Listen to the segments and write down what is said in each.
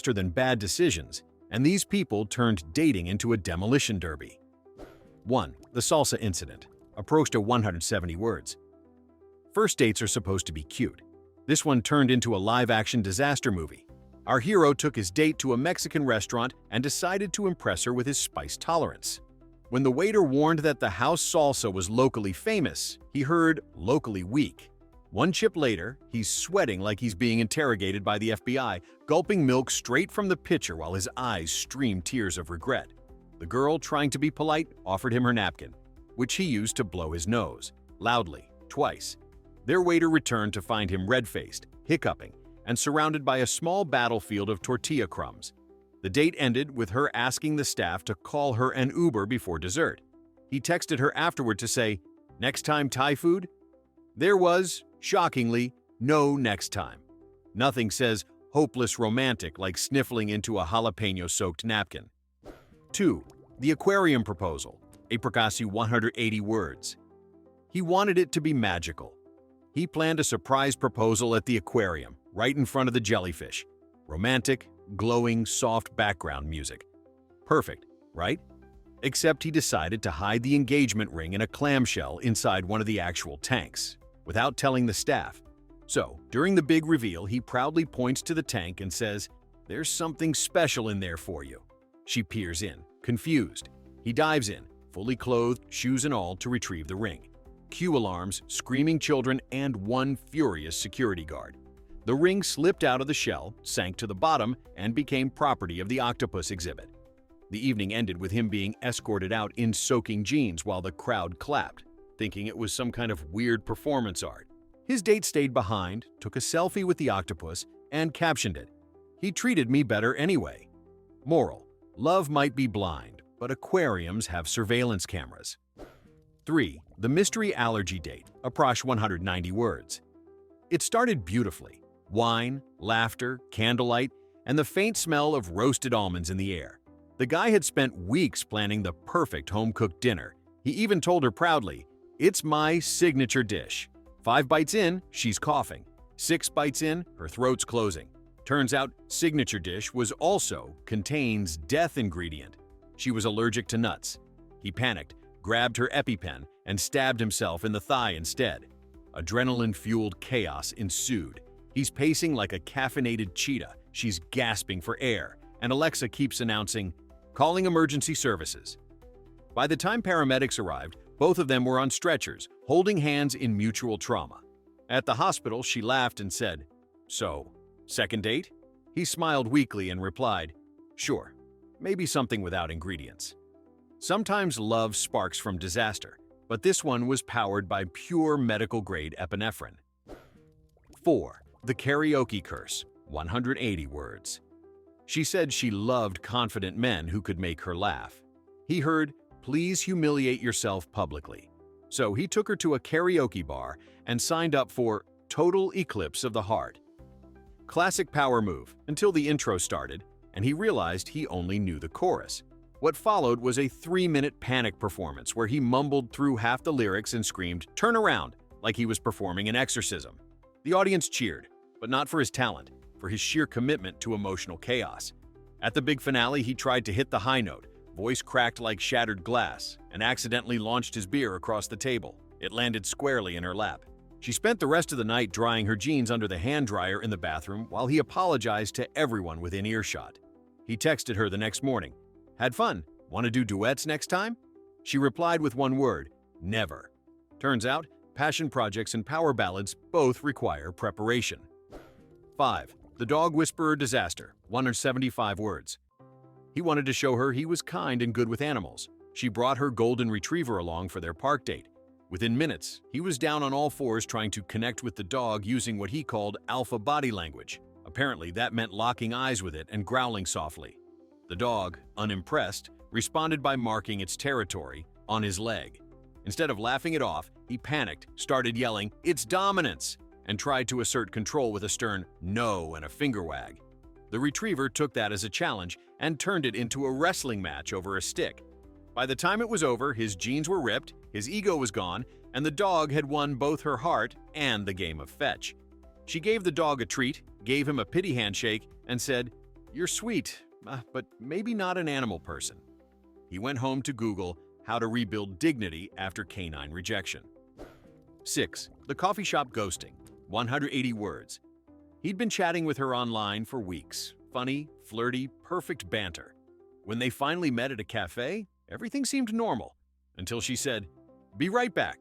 faster than bad decisions, and these people turned dating into a demolition derby. 1. The salsa incident. Approached to 170 words. First dates are supposed to be cute. This one turned into a live-action disaster movie. Our hero took his date to a Mexican restaurant and decided to impress her with his spice tolerance. When the waiter warned that the house salsa was locally famous, he heard locally weak. One chip later, he's sweating like he's being interrogated by the FBI, gulping milk straight from the pitcher while his eyes stream tears of regret. The girl, trying to be polite, offered him her napkin, which he used to blow his nose, loudly, twice. Their waiter returned to find him red-faced, hiccuping, and surrounded by a small battlefield of tortilla crumbs. The date ended with her asking the staff to call her an Uber before dessert. He texted her afterward to say, "Next time Thai food?" There was, shockingly, no next time. Nothing says hopeless romantic like sniffling into a jalapeno-soaked napkin. 2. The aquarium proposal. Apricasi 180 words. He wanted it to be magical. He planned a surprise proposal at the aquarium, right in front of the jellyfish. Romantic, glowing, soft background music. Perfect, right? Except he decided to hide the engagement ring in a clamshell inside one of the actual tanks, without telling the staff. So, during the big reveal, he proudly points to the tank and says, "There's something special in there for you." She peers in, confused. He dives in, fully clothed, shoes and all, to retrieve the ring. Cue alarms, screaming children, and one furious security guard. The ring slipped out of the shell, sank to the bottom, and became property of the octopus exhibit. The evening ended with him being escorted out in soaking jeans while the crowd clapped, thinking it was some kind of weird performance art. His date stayed behind, took a selfie with the octopus, and captioned it, "He treated me better anyway." Moral: love might be blind, but aquariums have surveillance cameras. 3. The mystery allergy date. Approach 190 words. It started beautifully. Wine, laughter, candlelight, and the faint smell of roasted almonds in the air. The guy had spent weeks planning the perfect home-cooked dinner. He even told her proudly, "It's my signature dish." 5 bites in, she's coughing. 6 bites in, her throat's closing. Turns out, signature dish was also contains death ingredient. She was allergic to nuts. He panicked, grabbed her EpiPen, and stabbed himself in the thigh instead. Adrenaline-fueled chaos ensued. He's pacing like a caffeinated cheetah. She's gasping for air, and Alexa keeps announcing, "Calling emergency services." By the time paramedics arrived, both of them were on stretchers, holding hands in mutual trauma. At the hospital, she laughed and said, "So, second date?" He smiled weakly and replied, "Sure, maybe something without ingredients." Sometimes love sparks from disaster, but this one was powered by pure medical-grade epinephrine. 4. The karaoke curse. 180 words. She said she loved confident men who could make her laugh. He heard, "Please humiliate yourself publicly." So he took her to a karaoke bar and signed up for Total Eclipse of the Heart. Classic power move until the intro started, and he realized he only knew the chorus. What followed was a 3-minute panic performance where he mumbled through half the lyrics and screamed, "Turn around," like he was performing an exorcism. The audience cheered, but not for his talent, for his sheer commitment to emotional chaos. At the big finale, he tried to hit the high note, voice cracked like shattered glass, and accidentally launched his beer across the table. It landed squarely in her lap. She spent the rest of the night drying her jeans under the hand dryer in the bathroom while he apologized to everyone within earshot. He texted her the next morning, "Had fun. Want to do duets next time?" She replied with one word, "Never." Turns out, passion projects and power ballads both require preparation. 5. The dog whisperer disaster. 175 words. He wanted to show her he was kind and good with animals. She brought her golden retriever along for their park date. Within minutes, he was down on all fours trying to connect with the dog using what he called alpha body language. Apparently, that meant locking eyes with it and growling softly. The dog, unimpressed, responded by marking its territory on his leg. Instead of laughing it off, he panicked, started yelling, "It's dominance!" and tried to assert control with a stern "no" and a finger wag. The retriever took that as a challenge and turned it into a wrestling match over a stick. By the time it was over, his jeans were ripped, his ego was gone, and the dog had won both her heart and the game of fetch. She gave the dog a treat, gave him a pity handshake, and said, You're sweet, but maybe not an animal person. He went home to Google how to rebuild dignity after canine rejection. 6. The coffee shop ghosting, 180 words. He'd been chatting with her online for weeks. Funny, flirty, perfect banter. When they finally met at a cafe, everything seemed normal, until she said, "Be right back."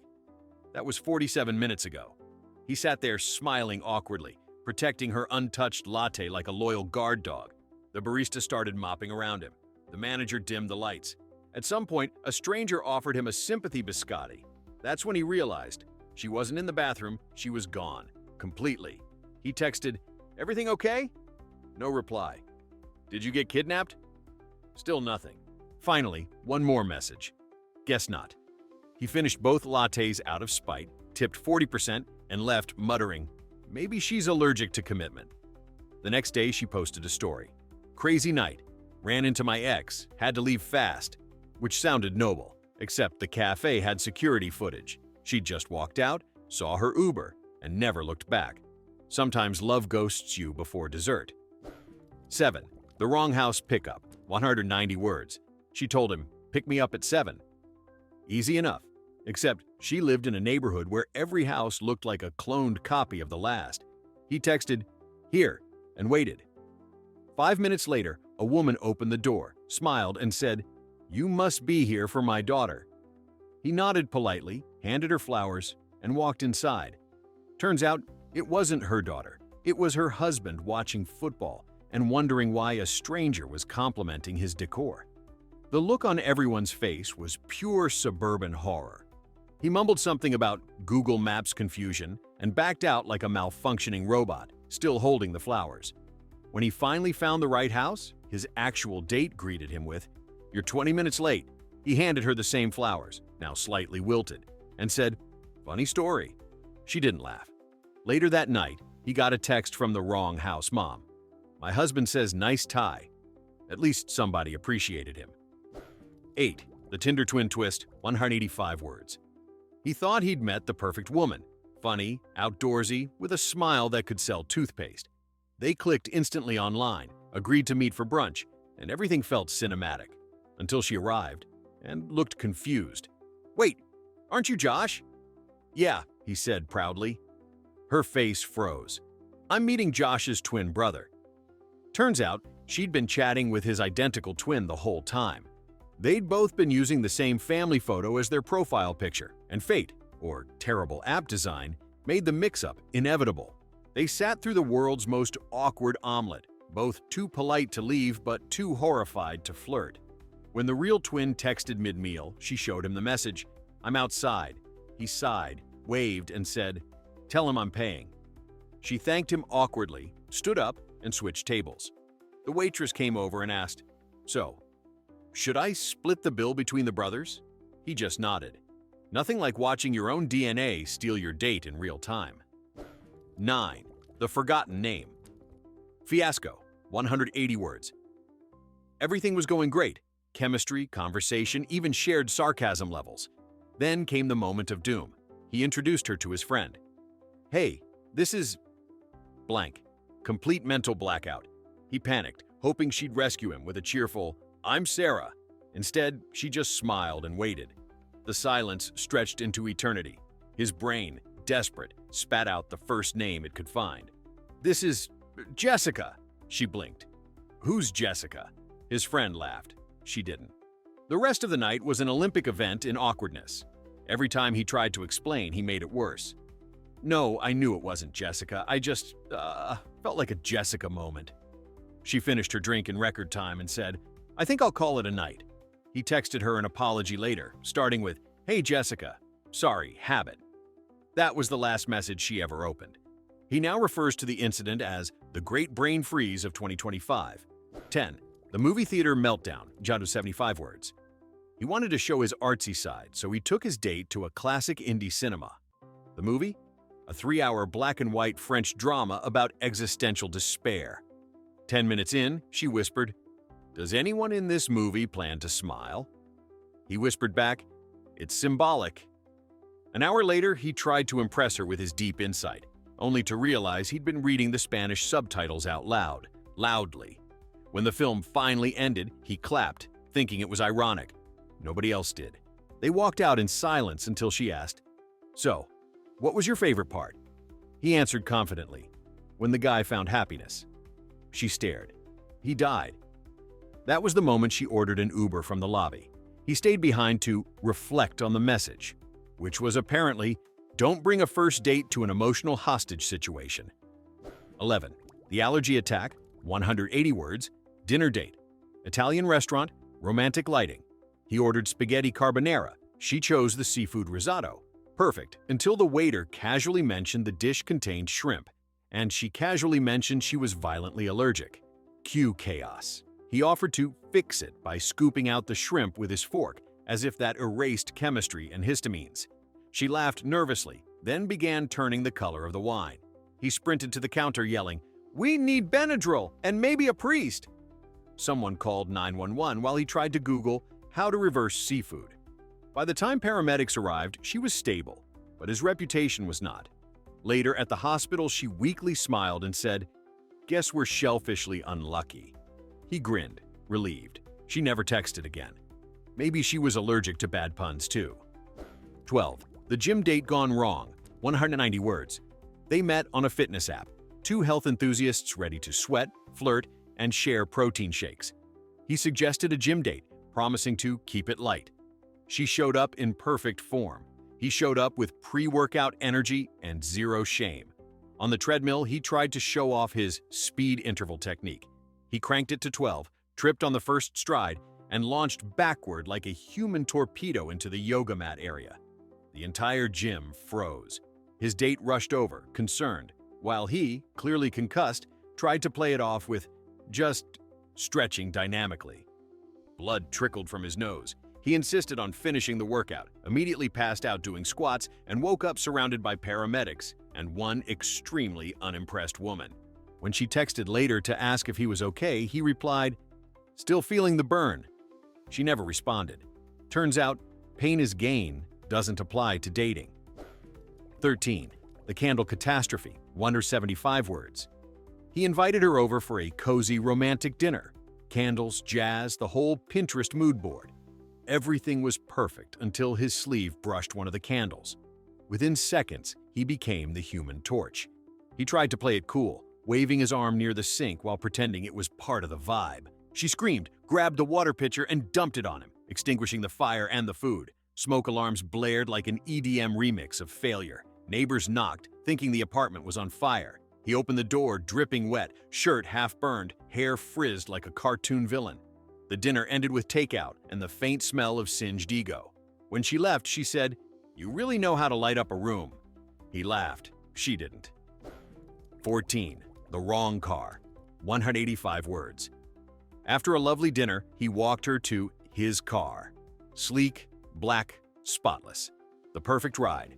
That was 47 minutes ago. He sat there smiling awkwardly, protecting her untouched latte like a loyal guard dog. The barista started mopping around him. The manager dimmed the lights. At some point, a stranger offered him a sympathy biscotti. That's when he realized she wasn't in the bathroom, she was gone. Completely. He texted, "Everything okay?" No reply. "Did you get kidnapped?" Still nothing. Finally, one more message. Guess not. He finished both lattes out of spite, tipped 40%, and left muttering, "Maybe she's allergic to commitment." The next day, she posted a story. "Crazy night. Ran into my ex. Had to leave fast." Which sounded noble, except the cafe had security footage. She'd just walked out, saw her Uber, and never looked back. Sometimes love ghosts you before dessert. 7. The wrong house pickup, 190 words. She told him, "Pick me up at 7." Easy enough, except she lived in a neighborhood where every house looked like a cloned copy of the last. He texted, "Here," and waited. 5 minutes later, a woman opened the door, smiled, and said, "You must be here for my daughter." He nodded politely, handed her flowers, and walked inside. Turns out, it wasn't her daughter. It was her husband watching football and wondering why a stranger was complimenting his decor. The look on everyone's face was pure suburban horror. He mumbled something about Google Maps confusion and backed out like a malfunctioning robot, still holding the flowers. When he finally found the right house, his actual date greeted him with, "You're 20 minutes late." He handed her the same flowers, now slightly wilted, and said, "Funny story." She didn't laugh. Later that night, he got a text from the wrong house mom. "My husband says nice tie." At least somebody appreciated him. 8. The Tinder twin twist, 185 words. He thought he'd met the perfect woman. Funny, outdoorsy, with a smile that could sell toothpaste. They clicked instantly online, agreed to meet for brunch, and everything felt cinematic. Until she arrived and looked confused. "Wait, aren't you Josh?" "Yeah," he said proudly. Her face froze. "I'm meeting Josh's twin brother." Turns out, she'd been chatting with his identical twin the whole time. They'd both been using the same family photo as their profile picture, and fate, or terrible app design, made the mix-up inevitable. They sat through the world's most awkward omelet, both too polite to leave but too horrified to flirt. When the real twin texted mid-meal, she showed him the message, "I'm outside." He sighed, waved, and said, "Tell him I'm paying." She thanked him awkwardly, stood up, and switched tables. The waitress came over and asked, "So, should I split the bill between the brothers?" He just nodded. Nothing like watching your own DNA steal your date in real time. 9. The forgotten name. Fiasco, 180 words. Everything was going great. Chemistry, conversation, even shared sarcasm levels. Then came the moment of doom. He introduced her to his friend. "Hey, this is…" blank. Complete mental blackout. He panicked, hoping she'd rescue him with a cheerful, "I'm Sarah." Instead, she just smiled and waited. The silence stretched into eternity. His brain, desperate, spat out the first name it could find. "This is… Jessica," she blinked. "Who's Jessica?" His friend laughed. She didn't. The rest of the night was an Olympic event in awkwardness. Every time he tried to explain, he made it worse. "No, I knew it wasn't Jessica. I just, felt like a Jessica moment." She finished her drink in record time and said, "I think I'll call it a night." He texted her an apology later, starting with, "Hey Jessica, sorry, habit." That was the last message she ever opened. He now refers to the incident as the Great Brain Freeze of 2025. 10. The movie theater meltdown, 75 words. He wanted to show his artsy side, so he took his date to a classic indie cinema. The movie? A 3-hour black and white French drama about existential despair. 10 minutes in, she whispered, "Does anyone in this movie plan to smile?" He whispered back, "It's symbolic." An hour later, he tried to impress her with his deep insight, only to realize he'd been reading the Spanish subtitles out loud, loudly. When the film finally ended, he clapped, thinking it was ironic. Nobody else did. They walked out in silence until she asked, "So, what was your favorite part?" He answered confidently, "When the guy found happiness." She stared. He died. That was the moment she ordered an Uber from the lobby. He stayed behind to reflect on the message, which was apparently, don't bring a first date to an emotional hostage situation. 11. The allergy attack, 180 words, dinner date. Italian restaurant, romantic lighting. He ordered spaghetti carbonara. She chose the seafood risotto. Perfect, until the waiter casually mentioned the dish contained shrimp, and she casually mentioned she was violently allergic. Cue chaos. He offered to fix it by scooping out the shrimp with his fork, as if that erased chemistry and histamines. She laughed nervously, then began turning the color of the wine. He sprinted to the counter yelling, "We need Benadryl and maybe a priest." Someone called 911 while he tried to Google how to reverse seafood. By the time paramedics arrived, she was stable, but his reputation was not. Later at the hospital, she weakly smiled and said, "Guess we're shellfishly unlucky." He grinned, relieved. She never texted again. Maybe she was allergic to bad puns too. 12. The gym date gone wrong, 190 words. They met on a fitness app, two health enthusiasts ready to sweat, flirt, and share protein shakes. He suggested a gym date, promising to keep it light. She showed up in perfect form. He showed up with pre-workout energy and zero shame. On the treadmill, he tried to show off his speed interval technique. He cranked it to 12, tripped on the first stride, and launched backward like a human torpedo into the yoga mat area. The entire gym froze. His date rushed over, concerned, while he, clearly concussed, tried to play it off with just stretching dynamically. Blood trickled from his nose. He insisted on finishing the workout, immediately passed out doing squats, and woke up surrounded by paramedics and one extremely unimpressed woman. When she texted later to ask if he was okay, he replied, "Still feeling the burn." She never responded. Turns out, pain is gain doesn't apply to dating. 13. The candle catastrophe, 175 words. He invited her over for a cozy romantic dinner. Candles, jazz, the whole Pinterest mood board. Everything was perfect until his sleeve brushed one of the candles. Within seconds, he became the Human Torch. He tried to play it cool, waving his arm near the sink while pretending it was part of the vibe. She screamed, grabbed the water pitcher, and dumped it on him, extinguishing the fire and the food. Smoke alarms blared like an EDM remix of Failure. Neighbors knocked, thinking the apartment was on fire. He opened the door, dripping wet, shirt half burned, hair frizzed like a cartoon villain. The dinner ended with takeout and the faint smell of singed ego. When she left, she said, "You really know how to light up a room." He laughed. She didn't. 14. The wrong car. 185 words. After a lovely dinner, he walked her to his car. Sleek, black, spotless. The perfect ride.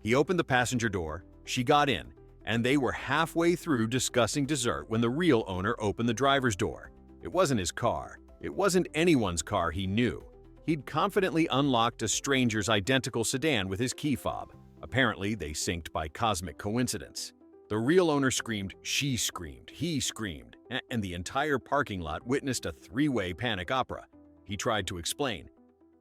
He opened the passenger door, she got in, and they were halfway through discussing dessert when the real owner opened the driver's door. It wasn't his car. It wasn't anyone's car he knew. He'd confidently unlocked a stranger's identical sedan with his key fob. Apparently, they synced by cosmic coincidence. The real owner screamed, she screamed, he screamed, and the entire parking lot witnessed a three-way panic opera. He tried to explain.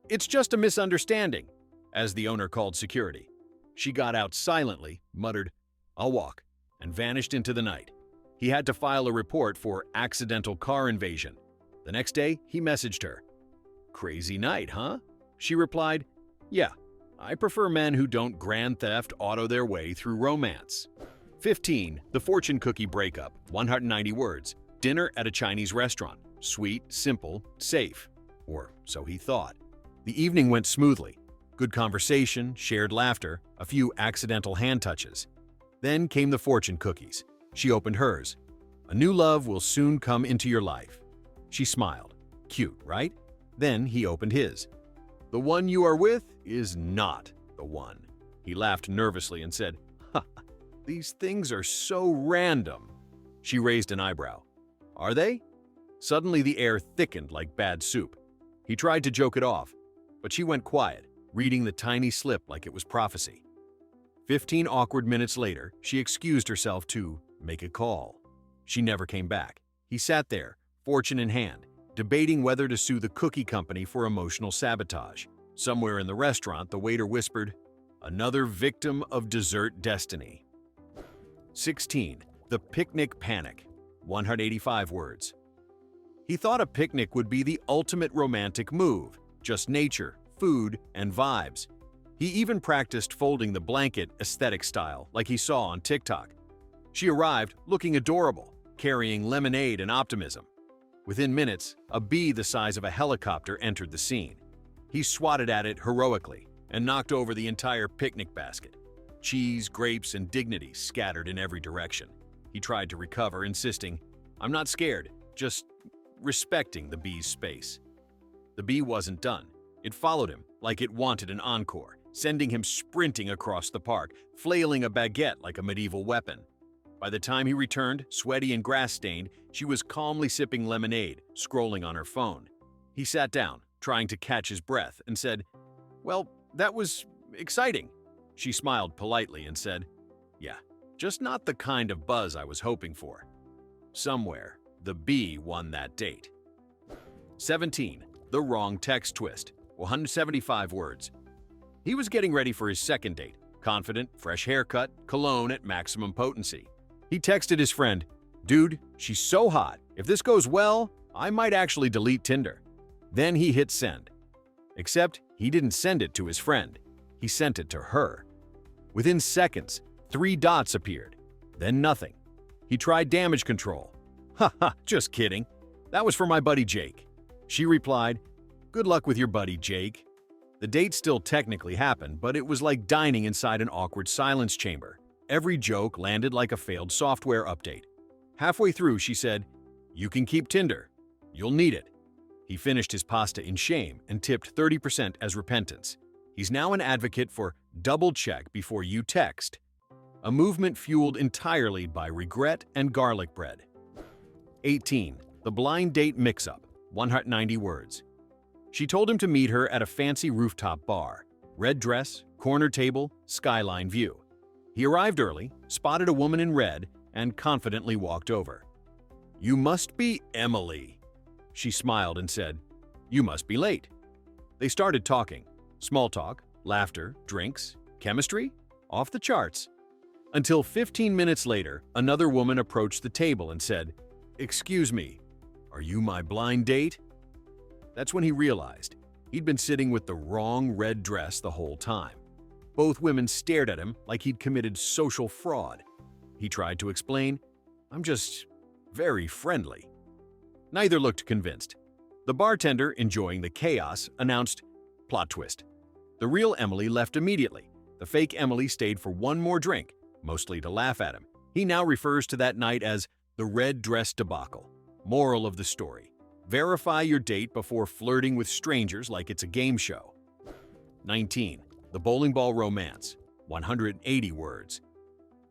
"It's just a misunderstanding," as the owner called security. She got out silently, muttered, "I'll walk," and vanished into the night. He had to file a report for accidental car invasion. The next day, he messaged her. "Crazy night, huh?" She replied, "Yeah, I prefer men who don't grand theft auto their way through romance." 15. The fortune cookie breakup, 190 words. Dinner at a Chinese restaurant. Sweet, simple, safe. Or so he thought. The evening went smoothly. Good conversation, shared laughter, a few accidental hand touches. Then came the fortune cookies. She opened hers. "A new love will soon come into your life." She smiled. Cute, right? Then he opened his. "The one you are with is not the one." He laughed nervously and said, "Ha, these things are so random." She raised an eyebrow. "Are they?" Suddenly the air thickened like bad soup. He tried to joke it off, but she went quiet, reading the tiny slip like it was prophecy. 15 awkward minutes later, she excused herself to make a call. She never came back. He sat there, fortune in hand, debating whether to sue the cookie company for emotional sabotage. Somewhere in the restaurant, the waiter whispered, "Another victim of dessert destiny." 16. The picnic panic. 185 words. He thought a picnic would be the ultimate romantic move, just nature, food, and vibes. He even practiced folding the blanket aesthetic style like he saw on TikTok. She arrived looking adorable, carrying lemonade and optimism. Within minutes, a bee the size of a helicopter entered the scene. He swatted at it heroically and knocked over the entire picnic basket. Cheese, grapes, and dignity scattered in every direction. He tried to recover, insisting, "I'm not scared, just respecting the bee's space." The bee wasn't done. It followed him like it wanted an encore, sending him sprinting across the park, flailing a baguette like a medieval weapon. By the time he returned, sweaty and grass-stained, she was calmly sipping lemonade, scrolling on her phone. He sat down, trying to catch his breath, and said, "Well, that was exciting." She smiled politely and said, "Yeah, just not the kind of buzz I was hoping for." Somewhere, the bee won that date. 17. The wrong text twist. 175 words. He was getting ready for his second date, confident, fresh haircut, cologne at maximum potency. He texted his friend, "Dude, she's so hot. If this goes well, I might actually delete Tinder." Then he hit send. Except he didn't send it to his friend. He sent it to her. Within seconds, 3 dots appeared, then nothing. He tried damage control. "Haha, just kidding. That was for my buddy Jake." She replied, "Good luck with your buddy Jake." The date still technically happened, but it was like dining inside an awkward silence chamber. Every joke landed like a failed software update. Halfway through, she said, "You can keep Tinder. You'll need it." He finished his pasta in shame and tipped 30% as repentance. He's now an advocate for double-check before you text, a movement fueled entirely by regret and garlic bread. 18. The blind date mix-up. 190 words. She told him to meet her at a fancy rooftop bar. Red dress, corner table, skyline view. He arrived early, spotted a woman in red, and confidently walked over. "You must be Emily." She smiled and said, "You must be late." They started talking. Small talk, laughter, drinks, chemistry, off the charts. Until 15 minutes later, another woman approached the table and said, "Excuse me, are you my blind date?" That's when he realized he'd been sitting with the wrong red dress the whole time. Both women stared at him like he'd committed social fraud. He tried to explain, "I'm just very friendly." Neither looked convinced. The bartender, enjoying the chaos, announced, "Plot twist." The real Emily left immediately. The fake Emily stayed for one more drink, mostly to laugh at him. He now refers to that night as the red dress debacle. Moral of the story: verify your date before flirting with strangers like it's a game show. 19. The bowling ball romance. 180 words.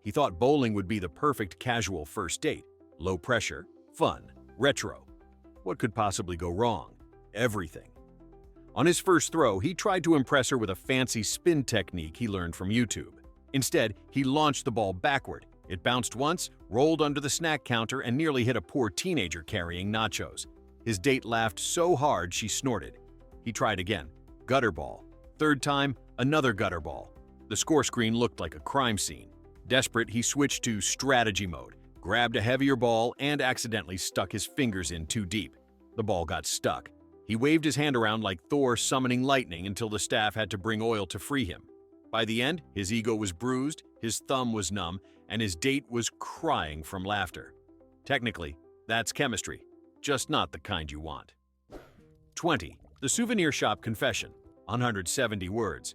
He thought bowling would be the perfect casual first date. Low pressure, fun, retro. What could possibly go wrong? Everything. On his first throw, he tried to impress her with a fancy spin technique he learned from YouTube. Instead, he launched the ball backward. It bounced once, rolled under the snack counter, and nearly hit a poor teenager carrying nachos. His date laughed so hard she snorted. He tried again. Gutter ball. Third time, another gutter ball. The score screen looked like a crime scene. Desperate, he switched to strategy mode, grabbed a heavier ball, and accidentally stuck his fingers in too deep. The ball got stuck. He waved his hand around like Thor summoning lightning until the staff had to bring oil to free him. By the end, his ego was bruised, his thumb was numb, and his date was crying from laughter. Technically, that's chemistry, just not the kind you want. 20. The souvenir shop confession. 170 words.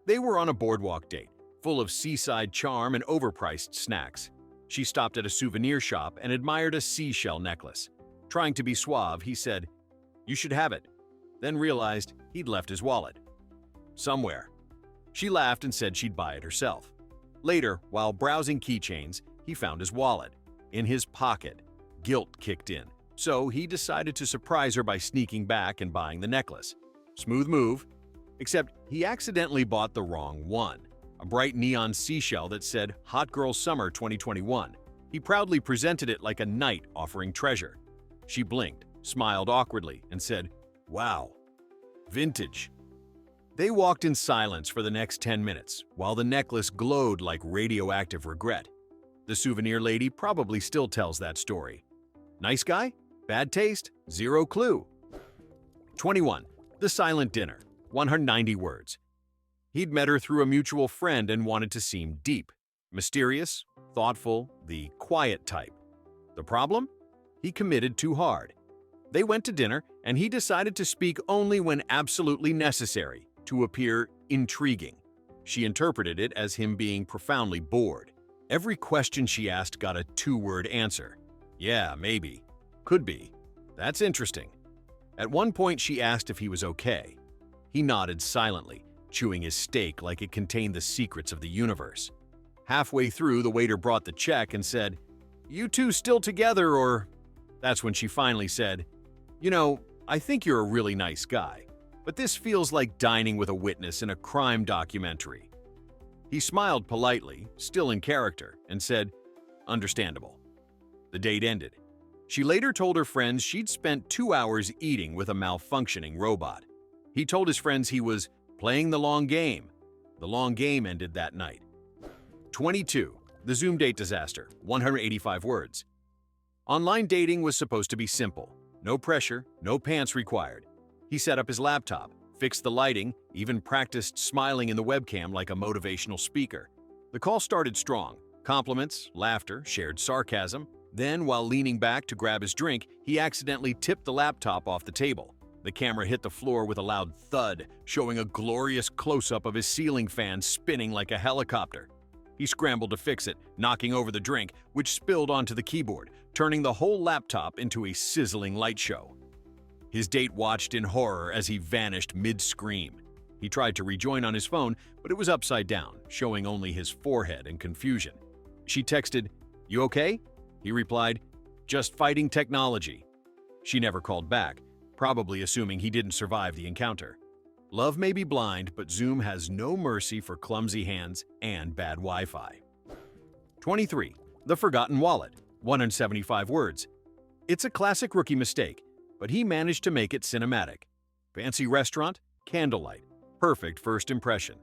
They were on a boardwalk date, full of seaside charm and overpriced snacks. She stopped at a souvenir shop and admired a seashell necklace. Trying to be suave, he said, "You should have it," then realized he'd left his wallet somewhere. She laughed and said she'd buy it herself. Later, while browsing keychains, he found his wallet. In his pocket, guilt kicked in, so he decided to surprise her by sneaking back and buying the necklace. Smooth move, except he accidentally bought the wrong one, a bright neon seashell that said Hot Girl Summer 2021. He proudly presented it like a knight offering treasure. She blinked, smiled awkwardly, and said, "Wow, vintage." They walked in silence for the next 10 minutes, while the necklace glowed like radioactive regret. The souvenir lady probably still tells that story. Nice guy? Bad taste? Zero clue. 21. The silent dinner. 190 words. He'd met her through a mutual friend and wanted to seem deep, mysterious, thoughtful, the quiet type. The problem? He committed too hard. They went to dinner, and he decided to speak only when absolutely necessary, to appear intriguing. She interpreted it as him being profoundly bored. Every question she asked got a two-word answer. Yeah, maybe. Could be. That's interesting. At one point, she asked if he was okay. He nodded silently, chewing his steak like it contained the secrets of the universe. Halfway through, the waiter brought the check and said, "You two still together, or—" That's when she finally said, "You know, I think you're a really nice guy, but this feels like dining with a witness in a crime documentary." He smiled politely, still in character, and said, "Understandable." The date ended. She later told her friends she'd spent 2 hours eating with a malfunctioning robot. He told his friends he was playing the long game. The long game ended that night. 22. The Zoom date disaster. 185 words. Online dating was supposed to be simple. No pressure, no pants required. He set up his laptop, fixed the lighting, even practiced smiling in the webcam like a motivational speaker. The call started strong. Compliments, laughter, shared sarcasm. Then, while leaning back to grab his drink, he accidentally tipped the laptop off the table. The camera hit the floor with a loud thud, showing a glorious close-up of his ceiling fan spinning like a helicopter. He scrambled to fix it, knocking over the drink, which spilled onto the keyboard, turning the whole laptop into a sizzling light show. His date watched in horror as he vanished mid-scream. He tried to rejoin on his phone, but it was upside down, showing only his forehead in confusion. She texted, "You okay?" He replied, "Just fighting technology." She never called back, probably assuming he didn't survive the encounter. Love may be blind, but Zoom has no mercy for clumsy hands and bad Wi-Fi. 23. The Forgotten Wallet. 175 words. It's a classic rookie mistake, but he managed to make it cinematic. Fancy restaurant, candlelight, perfect first impression.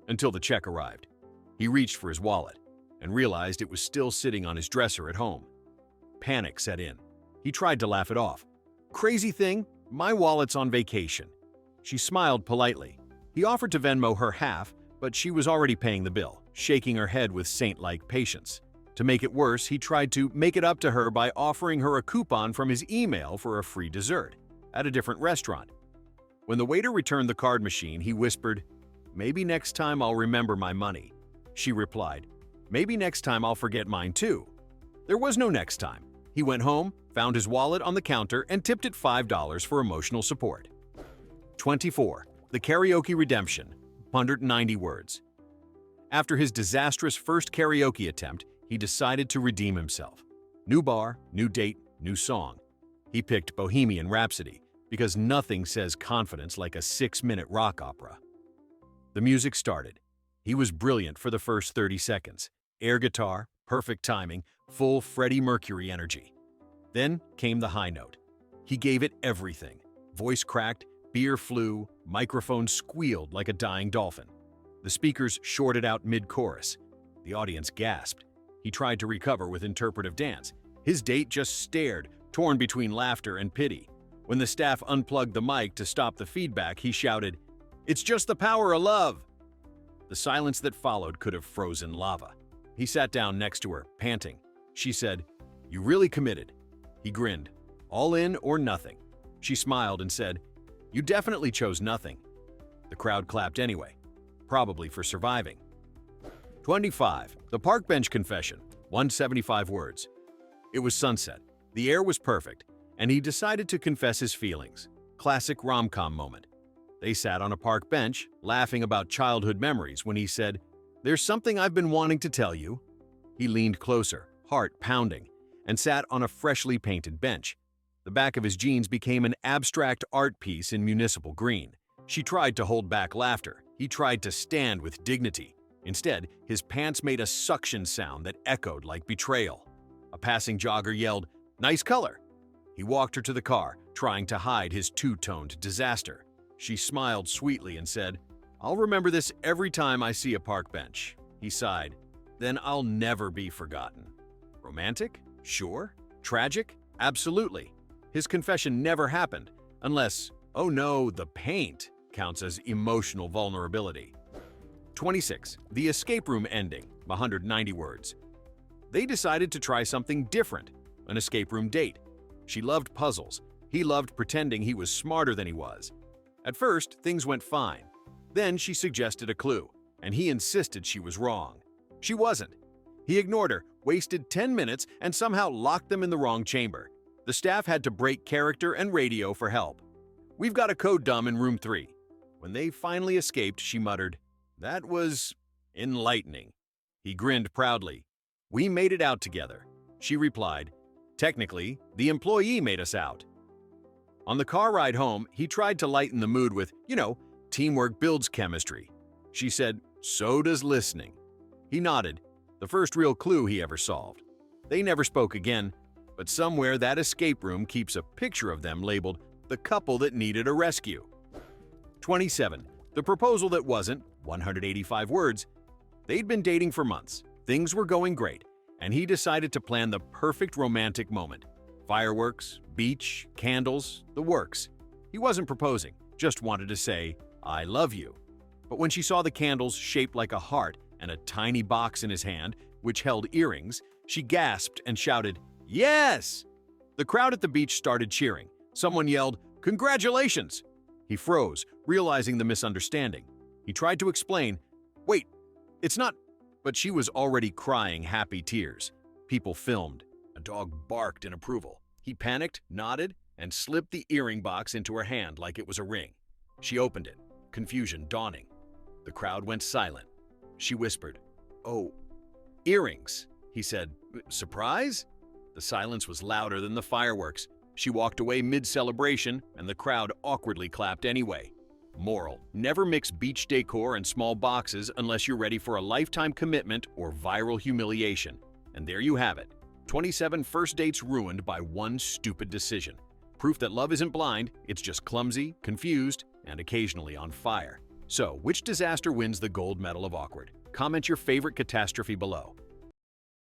Until the check arrived. He reached for his wallet and realized it was still sitting on his dresser at home. Panic set in. He tried to laugh it off. "Crazy thing, my wallet's on vacation." She smiled politely. He offered to Venmo her half, but she was already paying the bill, shaking her head with saint-like patience. To make it worse, he tried to make it up to her by offering her a coupon from his email for a free dessert at a different restaurant. When the waiter returned the card machine, he whispered, "Maybe next time I'll remember my money." She replied, "Maybe next time I'll forget mine too." There was no next time. He went home, found his wallet on the counter, and tipped it $5 for emotional support. 24. The Karaoke Redemption. 190 words. After his disastrous first karaoke attempt, he decided to redeem himself. New bar, new date, new song. He picked Bohemian Rhapsody because nothing says confidence like a 6-minute rock opera. The music started. He was brilliant for the first 30 seconds. Air guitar, perfect timing, full Freddie Mercury energy. Then came the high note. He gave it everything. Voice cracked, beer flew, microphone squealed like a dying dolphin. The speakers shorted out mid-chorus. The audience gasped. He tried to recover with interpretive dance. His date just stared, torn between laughter and pity. When the staff unplugged the mic to stop the feedback, he shouted, "It's just the power of love!" The silence that followed could have frozen lava. He sat down next to her, panting. She said, "You really committed." He grinned, "All in or nothing." She smiled and said, "You definitely chose nothing." The crowd clapped anyway, probably for surviving. 25. The Park Bench Confession. 175 words. It was sunset. The air was perfect, and he decided to confess his feelings. Classic rom-com moment. They sat on a park bench, laughing about childhood memories when he said, "There's something I've been wanting to tell you." He leaned closer, heart pounding, and sat on a freshly painted bench. The back of his jeans became an abstract art piece in municipal green. She tried to hold back laughter. He tried to stand with dignity. Instead, his pants made a suction sound that echoed like betrayal. A passing jogger yelled, "Nice color!" He walked her to the car, trying to hide his two-toned disaster. She smiled sweetly and said, "I'll remember this every time I see a park bench." He sighed, "Then I'll never be forgotten." Romantic? Sure. Tragic? Absolutely. His confession never happened, unless, oh no, the paint counts as emotional vulnerability. 26. The escape room ending, 190 words. They decided to try something different, an escape room date. She loved puzzles. He loved pretending he was smarter than he was. At first, things went fine. Then she suggested a clue, and he insisted she was wrong. She wasn't. He ignored her, wasted 10 minutes, and somehow locked them in the wrong chamber. The staff had to break character and radio for help. "We've got a code dumb in room 3. When they finally escaped, she muttered, "That was enlightening." He grinned proudly. "We made it out together." She replied, "Technically, the employee made us out." On the car ride home, he tried to lighten the mood with, teamwork builds chemistry. She said, "So does listening." He nodded, the first real clue he ever solved. They never spoke again, but somewhere that escape room keeps a picture of them labeled "the couple that needed a rescue." 27. The proposal that wasn't, 185 words. They'd been dating for months. Things were going great, and he decided to plan the perfect romantic moment. Fireworks, beach, candles, the works. He wasn't proposing, just wanted to say, "I love you." But when she saw the candles shaped like a heart and a tiny box in his hand, which held earrings, she gasped and shouted, "Yes!" The crowd at the beach started cheering. Someone yelled, "Congratulations!" He froze, realizing the misunderstanding. He tried to explain, "Wait, it's not..." But she was already crying happy tears. People filmed. A dog barked in approval. He panicked, nodded, and slipped the earring box into her hand like it was a ring. She opened it, confusion dawning. The crowd went silent. She whispered, "Oh, earrings," he said. "Surprise?" The silence was louder than the fireworks. She walked away mid-celebration, and the crowd awkwardly clapped anyway. Moral: never mix beach decor and small boxes unless you're ready for a lifetime commitment or viral humiliation. And there you have it. 27 first dates ruined by one stupid decision. Proof that love isn't blind, it's just clumsy, confused, and occasionally on fire. So, which disaster wins the gold medal of awkward? Comment your favorite catastrophe below.